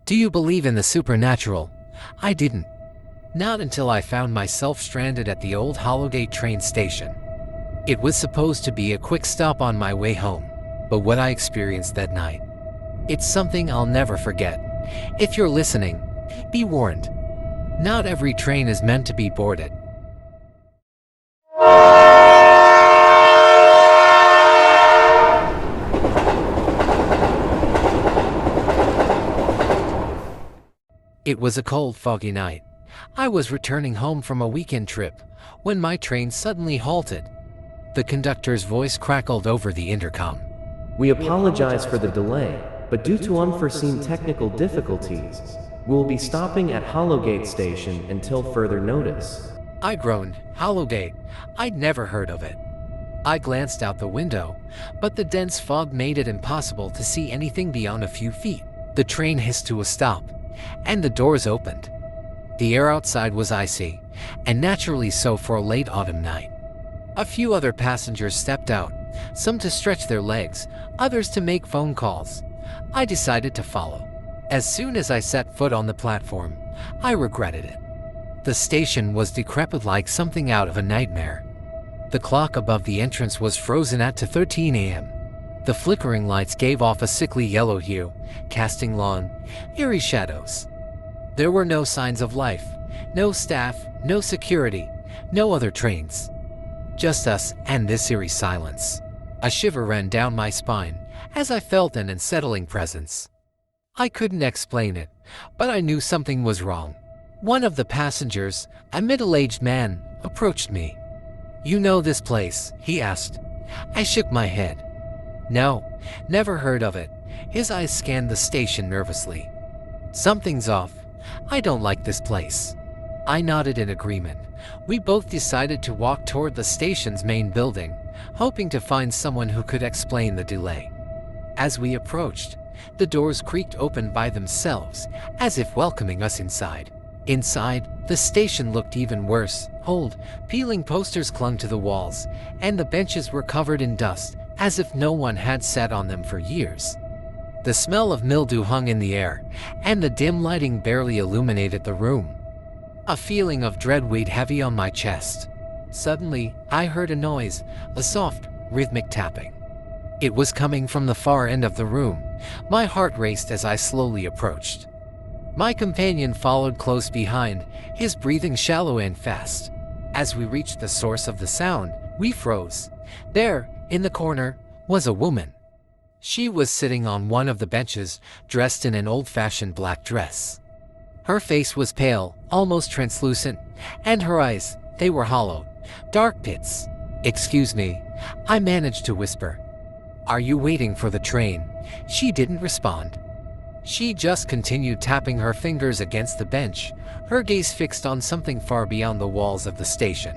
Do you believe in the supernatural? I didn't. Not until I found myself stranded at the old Hollowgate train station. It was supposed to be a quick stop on my way home, but what I experienced that night, it's something I'll never forget. If you're listening, be warned. Not every train is meant to be boarded. It was a cold, foggy night. I was returning home from a weekend trip when my train suddenly halted. The conductor's voice crackled over the intercom. We apologize for the delay, but due to unforeseen technical difficulties, we'll be stopping at Hollowgate Station until further notice. I groaned. Hollowgate? I'd never heard of it. I glanced out the window, but the dense fog made it impossible to see anything beyond a few feet. The train hissed to a stop, and the doors opened. The air outside was icy, and naturally so for a late autumn night. A few other passengers stepped out, some to stretch their legs, others to make phone calls. I decided to follow. As soon as I set foot on the platform, I regretted it. The station was decrepit like something out of a nightmare. The clock above the entrance was frozen at 13 a.m. The flickering lights gave off a sickly yellow hue, casting long, eerie shadows. There were no signs of life, no staff, no security, no other trains. Just us and this eerie silence. A shiver ran down my spine as I felt an unsettling presence. I couldn't explain it, but I knew something was wrong. One of the passengers, a middle-aged man, approached me. "You know this place?" he asked. I shook my head. "No, never heard of it." His eyes scanned the station nervously. "Something's off. I don't like this place." I nodded in agreement. We both decided to walk toward the station's main building, hoping to find someone who could explain the delay. As we approached, the doors creaked open by themselves, as if welcoming us inside. Inside, the station looked even worse. Old, peeling posters clung to the walls, and the benches were covered in dust, as if no one had sat on them for years. The smell of mildew hung in the air, and the dim lighting barely illuminated the room. A feeling of dread weighed heavy on my chest. Suddenly, I heard a noise, a soft, rhythmic tapping. It was coming from the far end of the room. My heart raced as I slowly approached. My companion followed close behind, his breathing shallow and fast. As we reached the source of the sound, we froze. There, in the corner, was a woman. She was sitting on one of the benches, dressed in an old-fashioned black dress. Her face was pale, almost translucent, and her eyes, they were hollow, dark pits. "Excuse me," I managed to whisper. "Are you waiting for the train?" She didn't respond. She just continued tapping her fingers against the bench, her gaze fixed on something far beyond the walls of the station.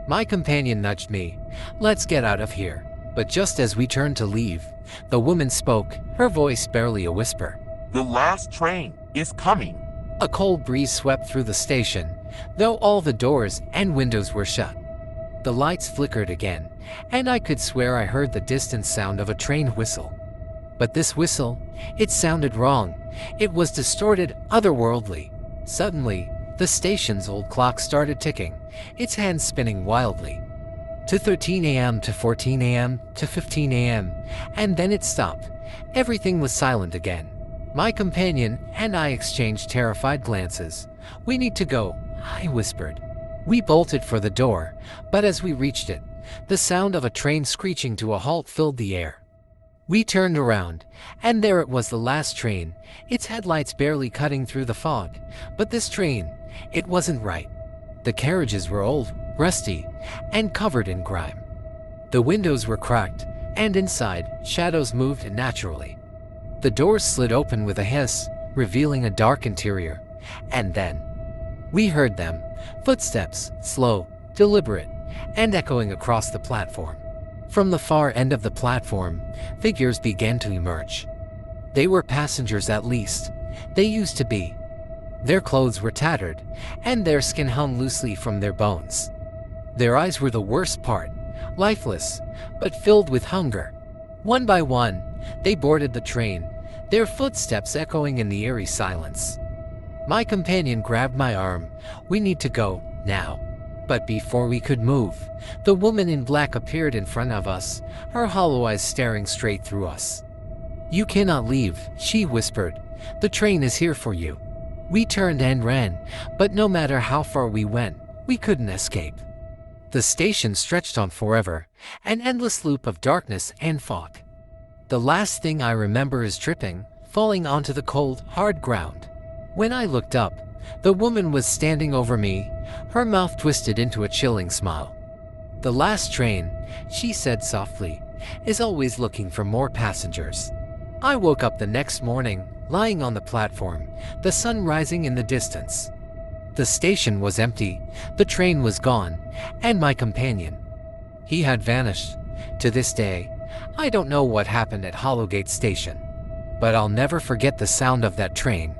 My companion nudged me. "Let's get out of here." But just as we turned to leave, the woman spoke, her voice barely a whisper. "The last train is coming." A cold breeze swept through the station, though all the doors and windows were shut. The lights flickered again, and I could swear I heard the distant sound of a train whistle. But this whistle, it sounded wrong. It was distorted, otherworldly. Suddenly, the station's old clock started ticking, its hands spinning wildly. To 13 a.m., to 14 a.m., to 15 a.m., and then it stopped. Everything was silent again. My companion and I exchanged terrified glances. "We need to go," I whispered. We bolted for the door, but as we reached it, the sound of a train screeching to a halt filled the air. We turned around, and there it was, the last train, its headlights barely cutting through the fog. But this train, it wasn't right. The carriages were old, rusty, and covered in grime. The windows were cracked, and inside, shadows moved unnaturally. The doors slid open with a hiss, revealing a dark interior. And then, we heard them, footsteps, slow, deliberate, and echoing across the platform. From the far end of the platform, figures began to emerge. They were passengers, at least. They used to be. Their clothes were tattered, and their skin hung loosely from their bones. Their eyes were the worst part, lifeless, but filled with hunger. One by one, they boarded the train, their footsteps echoing in the eerie silence. My companion grabbed my arm. "We need to go, now." But before we could move, the woman in black appeared in front of us, her hollow eyes staring straight through us. "You cannot leave," she whispered. "The train is here for you." We turned and ran, but no matter how far we went, we couldn't escape. The station stretched on forever, an endless loop of darkness and fog. The last thing I remember is tripping, falling onto the cold, hard ground. When I looked up, the woman was standing over me, her mouth twisted into a chilling smile. "The last train," she said softly, "is always looking for more passengers." I woke up the next morning, lying on the platform, the sun rising in the distance. The station was empty, the train was gone, and my companion. He had vanished. To this day, I don't know what happened at Hollowgate Station, but I'll never forget the sound of that train.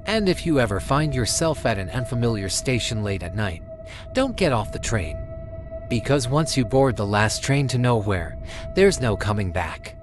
And if you ever find yourself at an unfamiliar station late at night, don't get off the train. Because once you board the last train to nowhere, there's no coming back.